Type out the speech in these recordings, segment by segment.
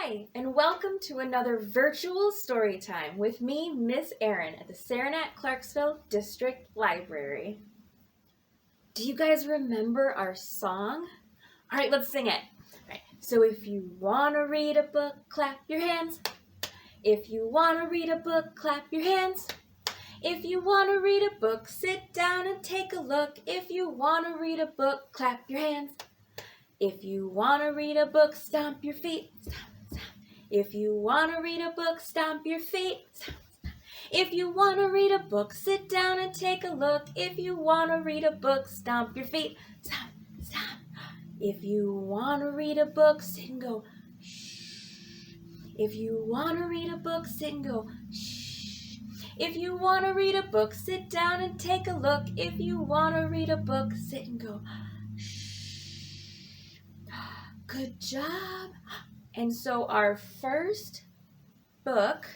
Hi, and welcome to another virtual story time with me, Miss Erin, at the Saranac-Clarksville District Library. Do you guys remember our song? All right, let's sing it. All right, so if you want to read a book, clap your hands. If you want to read a book, clap your hands. If you want to read a book, sit down and take a look. If you want to read a book, clap your hands. If you want to read a book, stomp your feet. Stomp, stomp. If you want to read a book, stomp your feet. Stomp, stomp. If you want to read a book, sit down and take a look. If you want to read a book, stomp your feet. Stomp, stomp. If you want to read a book, sit and go shh. If you want to read a book, sit and go shh. If you want to read a book, sit down and take a look. If you want to read a book, sit and go good job. And so our first book,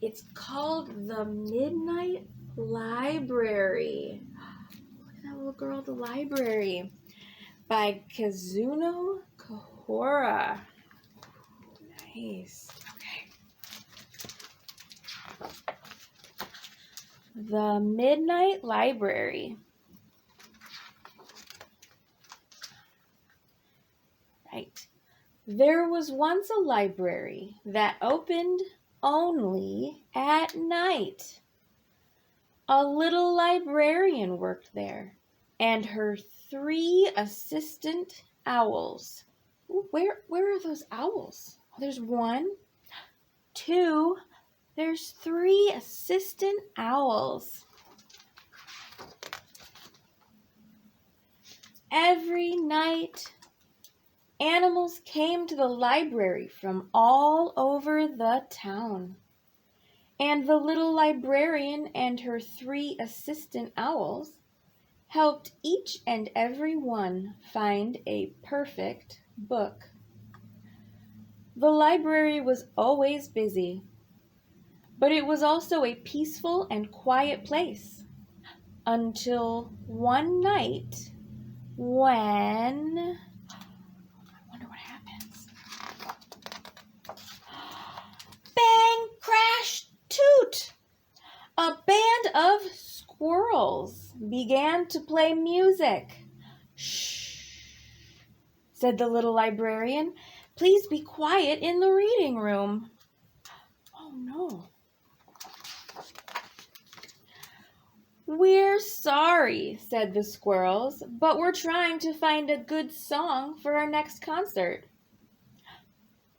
it's called The Midnight Library. Look at that little girl at the library by Kazuno Kahora. Nice. Okay. The Midnight Library. Right. There was once a library that opened only at night. A little librarian worked there, and her 3 assistant owls. Ooh, where are those owls? Oh, there's 1, 2, there's 3 assistant owls. Every night, animals came to the library from all over the town, and the little librarian and her 3 assistant owls helped each and every one find a perfect book. The library was always busy, but it was also a peaceful and quiet place until one night when bang, crash, toot! A band of squirrels began to play music. Shh, said the little librarian. Please be quiet in the reading room. Oh no. We're sorry, said the squirrels, but we're trying to find a good song for our next concert.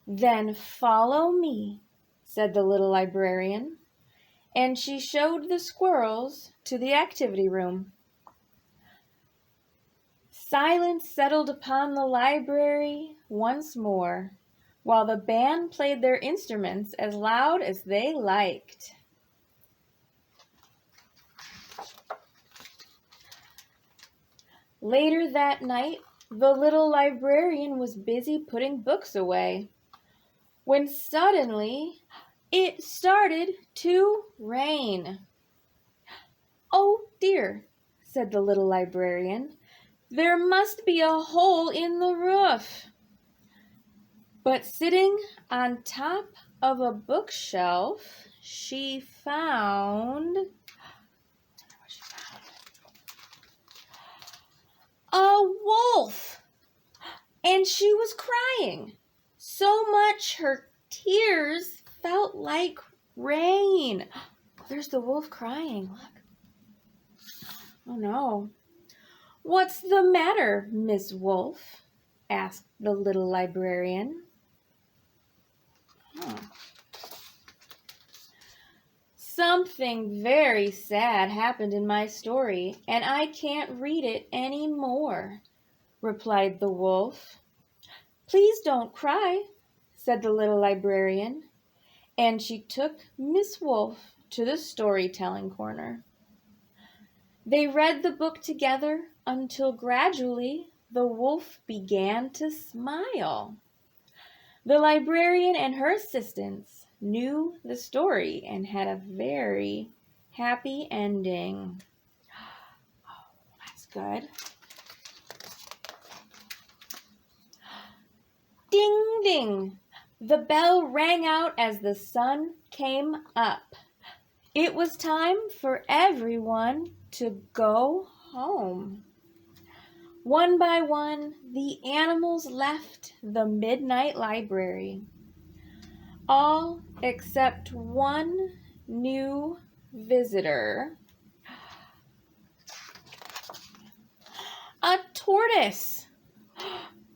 Then follow me, said the little librarian, and she showed the squirrels to the activity room. Silence settled upon the library once more, while the band played their instruments as loud as they liked. Later that night, the little librarian was busy putting books away, when suddenly it started to rain. Oh dear, said the little librarian. There must be a hole in the roof. But sitting on top of a bookshelf, she found a wolf. And she was crying so much her tears felt like rain. There's the wolf crying. Look. Oh no. What's the matter, Miss Wolf? Asked the little librarian. Something very sad happened in my story, and I can't read it any more, replied the wolf. Please don't cry, said the little librarian, and she took Miss Wolf to the storytelling corner. They read the book together until gradually the wolf began to smile. The librarian and her assistants knew the story and had a very happy ending. Oh, that's good. Ding, ding. The bell rang out as the sun came up. It was time for everyone to go home. One by one, the animals left the midnight library. All except one new visitor. A tortoise,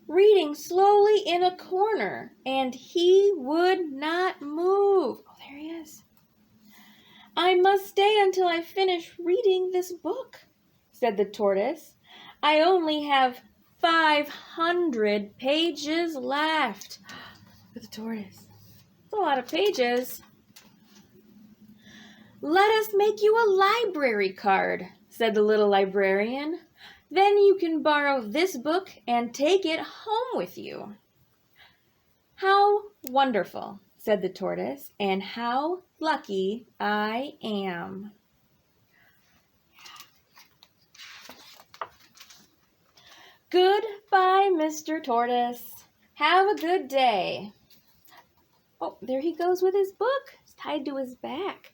reading slowly in a corner, and he would not move. Oh, there he is. I must stay until I finish reading this book, said the tortoise. I only have 500 pages left. For the tortoise. That's a lot of pages. Let us make you a library card, said the little librarian. Then you can borrow this book and take it home with you. How wonderful, said the tortoise, and how lucky I am. Goodbye, Mr. Tortoise. Have a good day. Oh, there he goes with his book. It's tied to his back.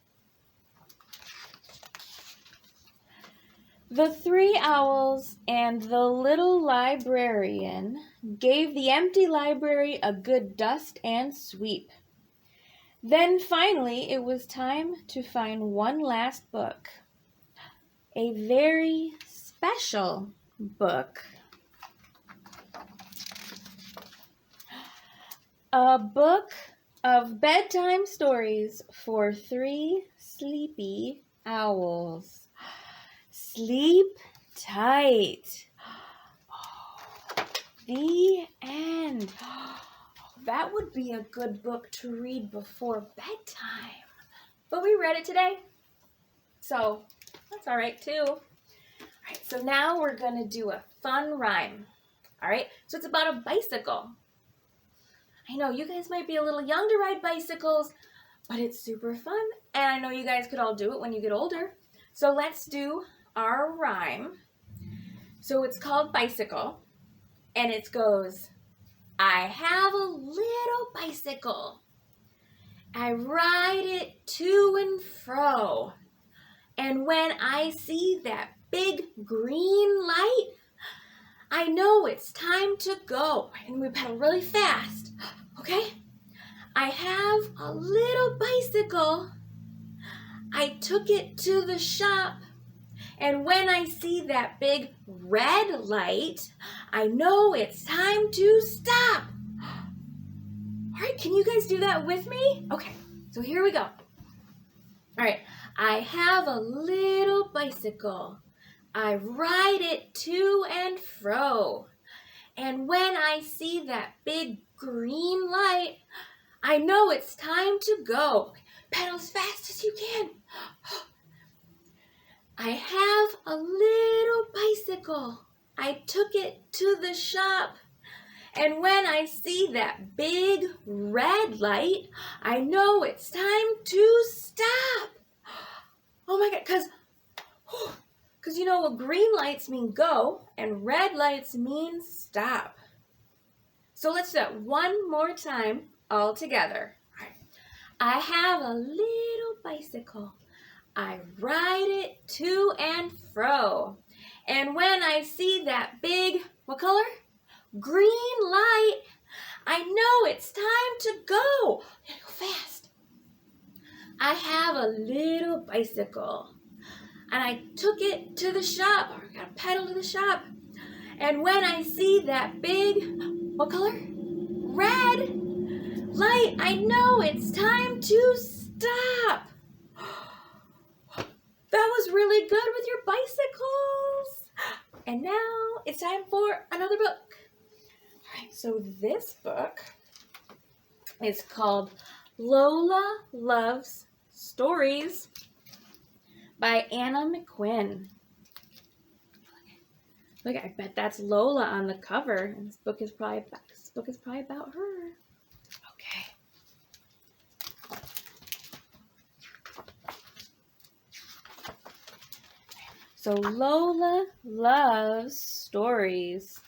The three owls and the little librarian gave the empty library a good dust and sweep. Then finally it was time to find one last book. A very special book. A book of bedtime stories for 3 sleepy owls. Sleep tight. Oh, the end. That would be a good book to read before bedtime. But we read it today, so that's all right too. All right, so now we're going to do a fun rhyme. All right, so it's about a bicycle. I know you guys might be a little young to ride bicycles, but it's super fun, and I know you guys could all do it when you get older. So let's do our rhyme. So it's called Bicycle, and it goes, I have a little bicycle. I ride it to and fro. And when I see that big green light, I know it's time to go. And we pedal really fast, okay? I have a little bicycle. I took it to the shop. And when I see that big red light, I know it's time to stop. All right, can you guys do that with me? Okay, so here we go. All right, I have a little bicycle. I ride it to and fro. And when I see that big green light, I know it's time to go. Pedal as fast as you can. I have a little bicycle. I took it to the shop. And when I see that big red light, I know it's time to stop. Oh my God, because you know, green lights mean go and red lights mean stop. So let's do that one more time all together. All right. I have a little bicycle. I ride it to and fro. And when I see that big, what color? Green light, I know it's time to go. I gotta go fast. I have a little bicycle. And I took it to the shop. I gotta pedal to the shop. And when I see that big, what color? Red light, I know it's time to stop. That was really good with your bicycles. And now it's time for another book. All right, so this book is called Lola Loves Stories by Anna McQuinn. Look, I bet that's Lola on the cover, and this book is probably about her. Okay. So Lola loves stories.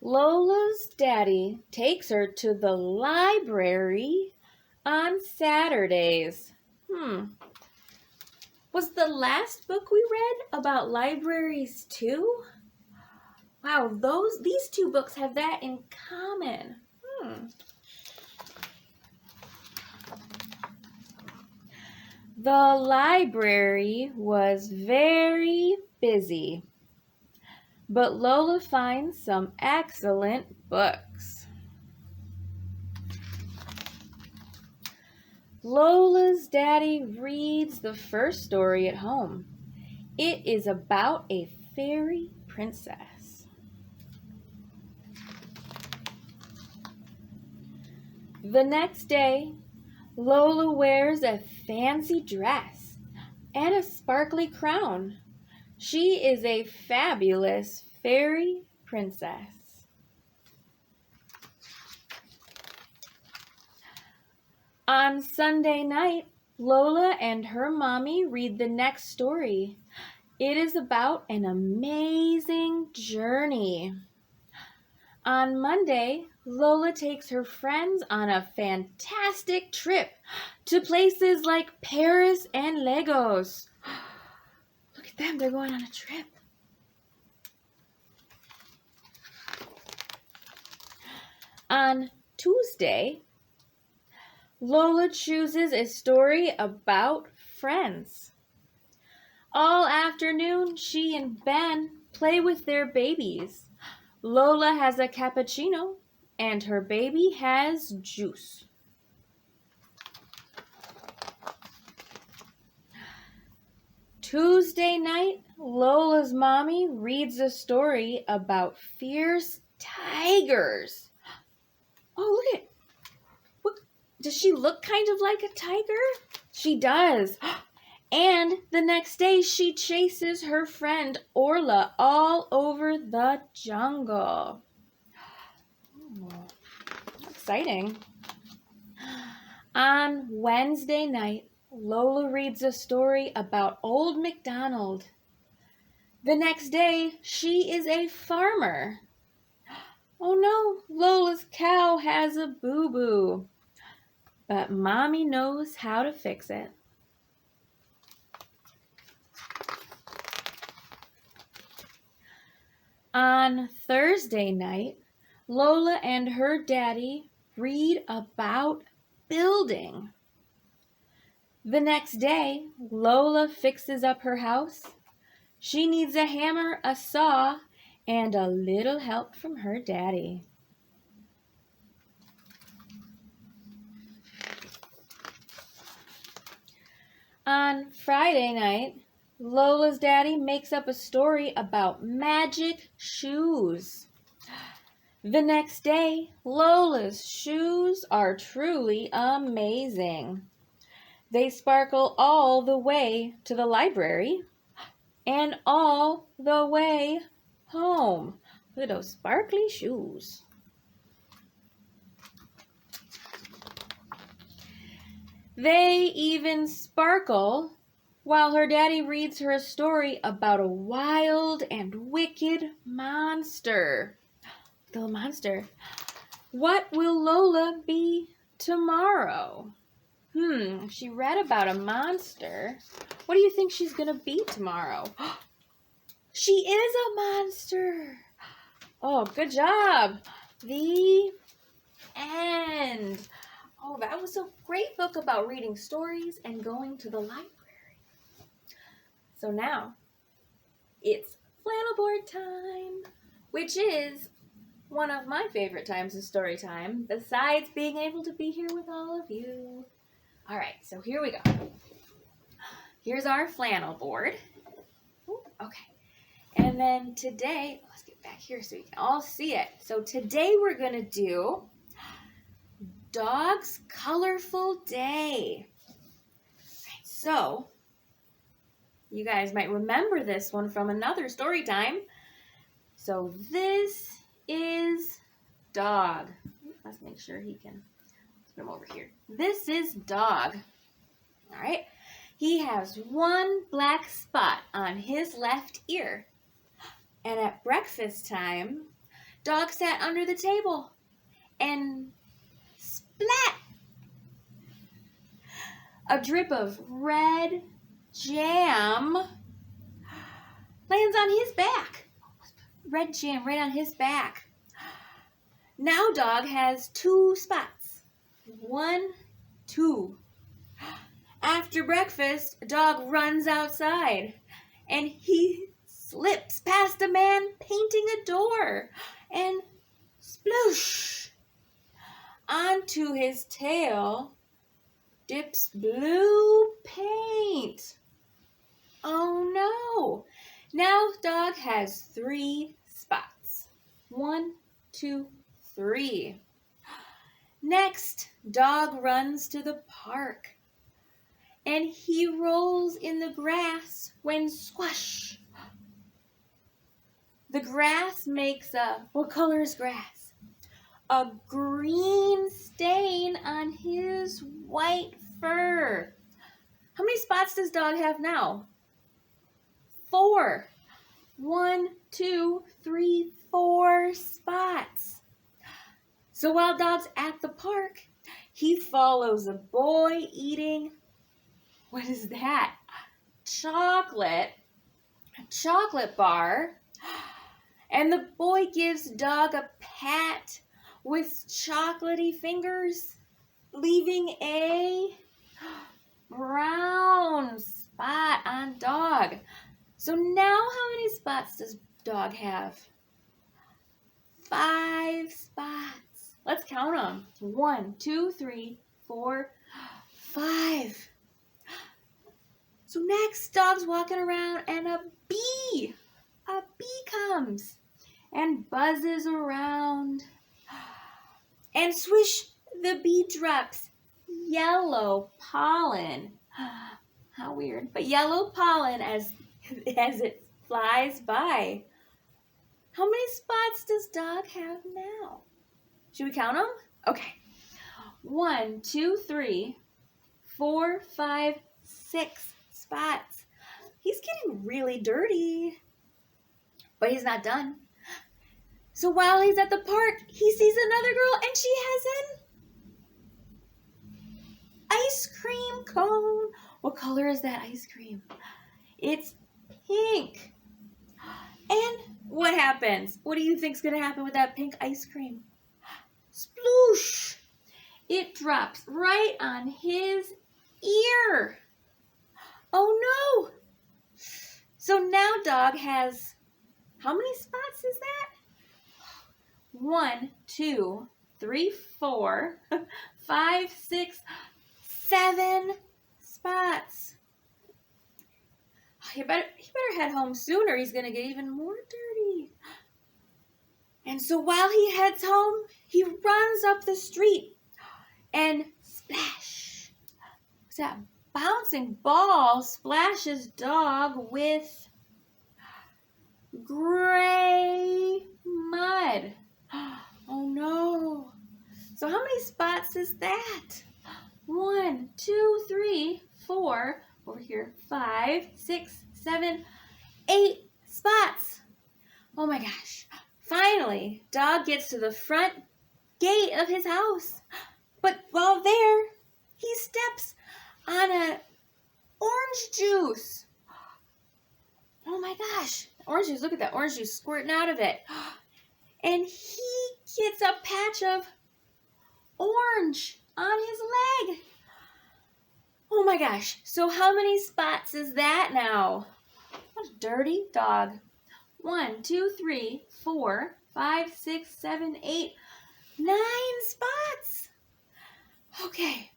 Lola's daddy takes her to the library on Saturdays. Was the last book we read about libraries too? Wow, these two books have that in common. The library was very busy, but Lola finds some excellent books. Lola's daddy reads the first story at home. It is about a fairy princess. The next day, Lola wears a fancy dress and a sparkly crown. She is a fabulous fairy princess. On Sunday night, Lola and her mommy read the next story. It is about an amazing journey. On Monday, Lola takes her friends on a fantastic trip to places like Paris and Lagos. Look at them, they're going on a trip. On Tuesday, Lola chooses a story about friends. All afternoon, she and Ben play with their babies. Lola has a cappuccino and her baby has juice. Tuesday night, Lola's mommy reads a story about fierce tigers. Oh, look at it. Does she look kind of like a tiger? She does. And the next day, she chases her friend Orla all over the jungle. Oh, exciting. On Wednesday night, Lola reads a story about Old MacDonald. The next day, she is a farmer. Oh no, Lola's cow has a boo-boo. But Mommy knows how to fix it. On Thursday night, Lola and her daddy read about building. The next day, Lola fixes up her house. She needs a hammer, a saw, and a little help from her daddy. On Friday night, Lola's daddy makes up a story about magic shoes. The next day, Lola's shoes are truly amazing. They sparkle all the way to the library and all the way home. Look at those sparkly shoes. They even sparkle while her daddy reads her a story about a wild and wicked monster. The monster. What will Lola be tomorrow? She read about a monster. What do you think she's going to be tomorrow? She is a monster. Oh, good job. The end. Oh, that was a great book about reading stories and going to the library. So now, it's flannel board time, which is one of my favorite times of story time, besides being able to be here with all of you. All right, so here we go. Here's our flannel board. Ooh, okay. And then today, let's get back here so you can all see it. So today we're going to do Dog's Colorful Day. Right, so you guys might remember this one from another story time. So this is Dog. Let's make sure he can put him over here. This is Dog. All right. He has one black spot on his left ear. And at breakfast time, Dog sat under the table and splat! A drip of red jam lands on his back. Red jam right on his back. Now Dog has 2 spots. 1, 2. After breakfast, Dog runs outside and he slips past a man painting a door and sploosh! Onto his tail dips blue paint. Oh no! Now Dog has 3 spots. 1, 2, 3. Next, Dog runs to the park and he rolls in the grass when squash. The grass makes what color is grass? A green stain on his white fur. How many spots does Dog have now? 4. 1, 2, 3, 4 spots. So while Dog's at the park, he follows a boy eating, what is that? A chocolate bar. And the boy gives Dog a pat with chocolatey fingers, leaving a brown spot on Dog. So now how many spots does Dog have? 5 spots. Let's count them. 1, 2, 3, 4, 5. So next, Dog's walking around and a bee comes and buzzes around. And swish, the bee drops yellow pollen. How weird. But yellow pollen as it flies by. How many spots does Dog have now? Should we count them? Okay. 1, 2, 3, 4, 5, 6 spots. He's getting really dirty. But he's not done. So while he's at the park, he sees another girl and she has an ice cream cone. What color is that ice cream? It's pink. And what happens? What do you think's going to happen with that pink ice cream? Sploosh! It drops right on his ear. Oh no! So now Dog has, how many spots is that? 1, 2, 3, 4, 5, 6, 7 spots. He better head home soon or he's going to get even more dirty. And so while he heads home, he runs up the street and splash. What's that? Bouncing ball splashes Dog with gray mud. Oh no. So how many spots is that? 1, 2, 3, 4, over here, 5, 6, 7, 8 spots. Oh my gosh. Finally, Dog gets to the front gate of his house. But while there, he steps on an orange juice. Oh my gosh. Orange juice, look at that orange juice squirting out of it. And he gets a patch of orange on his leg. Oh my gosh. So how many spots is that now? What a dirty dog. 1, 2, 3, 4, 5, 6, 7, 8, 9 spots. Okay.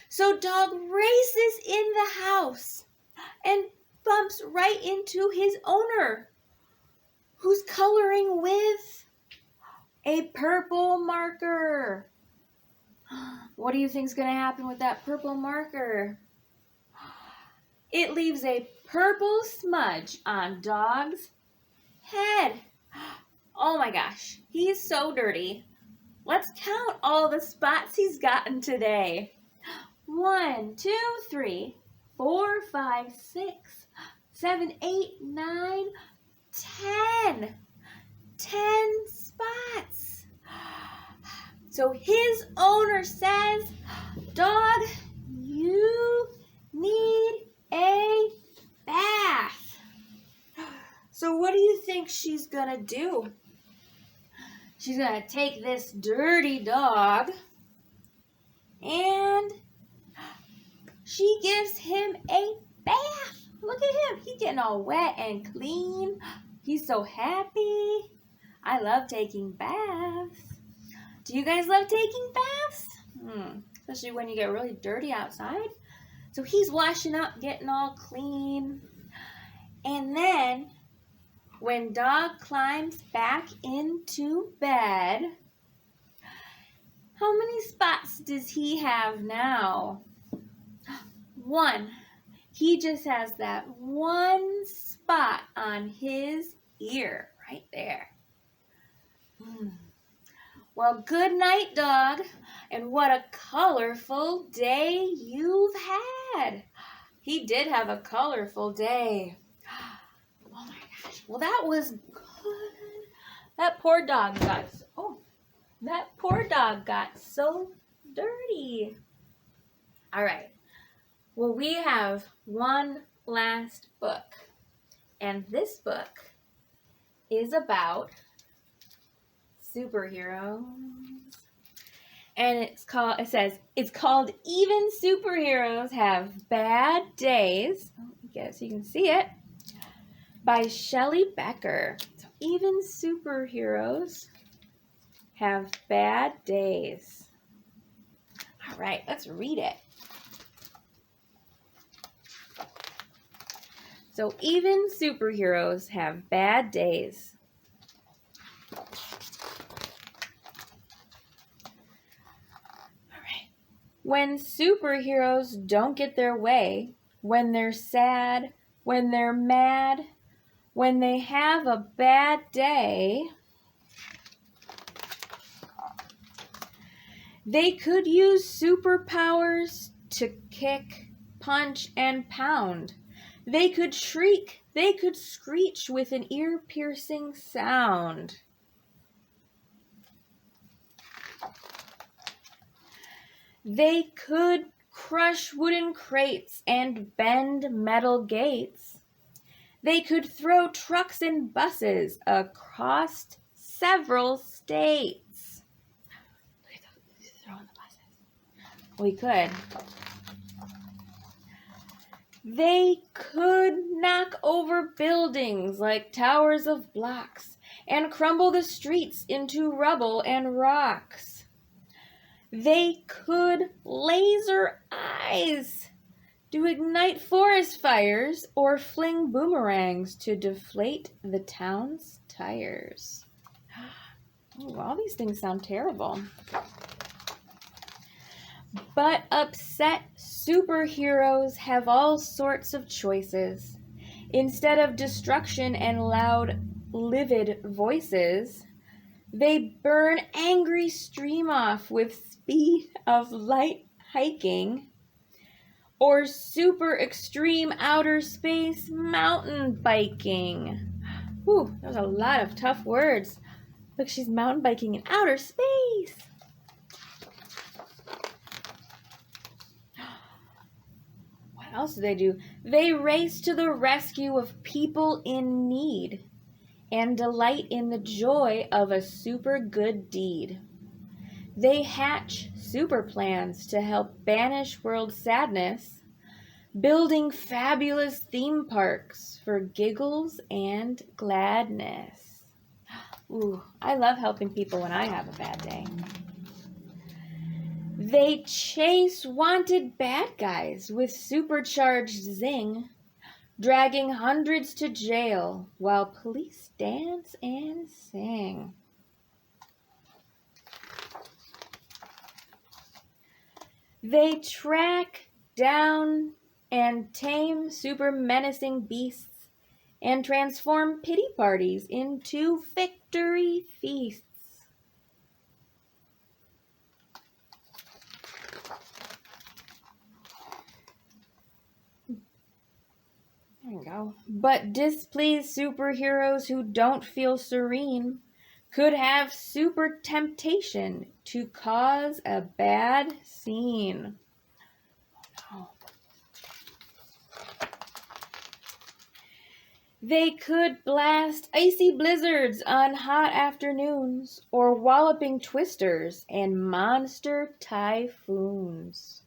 So Dog races in the house and bumps right into his owner, who's coloring with a purple marker. What do you think's going to happen with that purple marker? It leaves a purple smudge on Dog's head. Oh my gosh, he's so dirty. Let's count all the spots he's gotten today. 1, 2, 3, 4, 5, 6, 7, 8, 9, 10. 10 spots. spots. So his owner says, dog, you need a bath. So what do you think she's gonna do? She's gonna take this dirty dog and she gives him a bath. Look at him. He's getting all wet and clean. He's so happy. I love taking baths. Do you guys love taking baths? Especially when you get really dirty outside. So he's washing up, getting all clean. And then when dog climbs back into bed, how many spots does he have now? One. He just has that one spot on his ear right there. Well, good night, dog. And what a colorful day you've had. He did have a colorful day. Oh my gosh. Well, that was good. That poor dog got so dirty. All right. Well, we have one last book. And this book is about superheroes. And it's called Even Superheroes Have Bad Days. I guess you can see it. By Shelley Becker. So even superheroes have bad days. All right, let's read it. So even superheroes have bad days. All right. When superheroes don't get their way, when they're sad, when they're mad, when they have a bad day, they could use superpowers to kick, punch, and pound. They could shriek, they could screech with an ear-piercing sound. They could crush wooden crates and bend metal gates. They could throw trucks and buses across several states. Look at those throwing the buses. We could. They could knock over buildings like towers of blocks and crumble the streets into rubble and rocks. They could laser eyes to ignite forest fires or fling boomerangs to deflate the town's tires. Oh, all these things sound terrible. But upset superheroes have all sorts of choices. Instead of destruction and loud, livid voices, they burn angry stream off with speed of light hiking or super extreme outer space mountain biking. Whew, that was a lot of tough words. Look, she's mountain biking in outer space. What else do they do? They race to the rescue of people in need and delight in the joy of a super good deed. They hatch super plans to help banish world sadness, building fabulous theme parks for giggles and gladness. Ooh, I love helping people when I have a bad day. They chase wanted bad guys with supercharged zing, dragging hundreds to jail while police dance and sing. They track down and tame super menacing beasts and transform pity parties into victory feasts. There you go. But displeased superheroes who don't feel serene could have super temptation to cause a bad scene. Oh. They could blast icy blizzards on hot afternoons or walloping twisters and monster typhoons.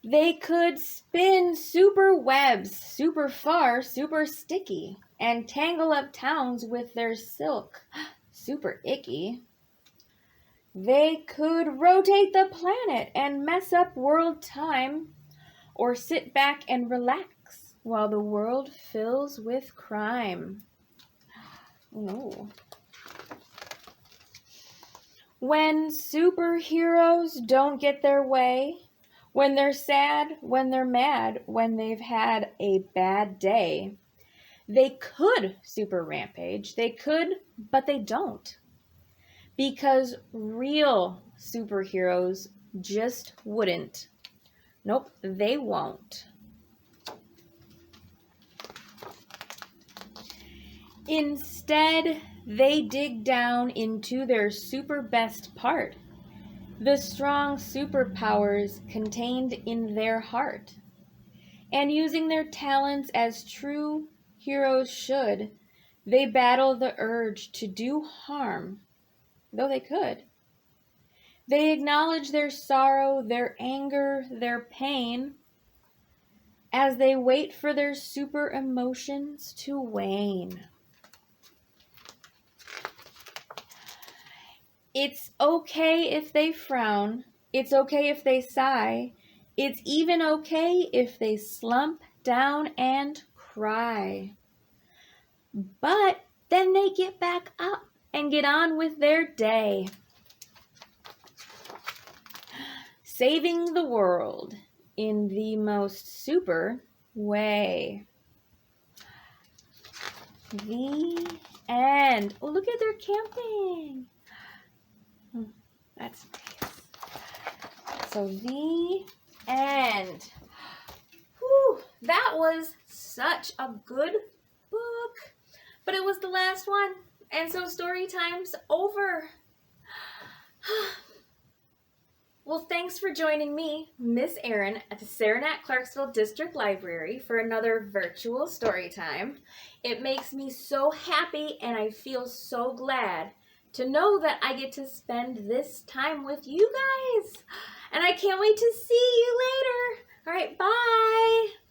They could spin super webs, super far, super sticky, and tangle up towns with their silk, super icky. They could rotate the planet and mess up world time, or sit back and relax while the world fills with crime. Oh. When superheroes don't get their way, when they're sad, when they're mad, when they've had a bad day, they could super rampage. They could, but they don't. Because real superheroes just wouldn't. Nope, they won't. Instead, they dig down into their super best part, the strong superpowers contained in their heart. And using their talents as true heroes should, they battle the urge to do harm, though they could. They acknowledge their sorrow, their anger, their pain, as they wait for their super emotions to wane. It's okay if they frown. It's okay if they sigh. It's even okay if they slump down and cry. But then they get back up and get on with their day, saving the world in the most super way. The end. Oh, look at their camping. That's nice. So the end. Whew, that was such a good book. But it was the last one. And so story time's over. Well, thanks for joining me, Miss Erin, at the Saranac Clarksville District Library for another virtual story time. It makes me so happy and I feel so glad to know that I get to spend this time with you guys. And I can't wait to see you later. All right, bye.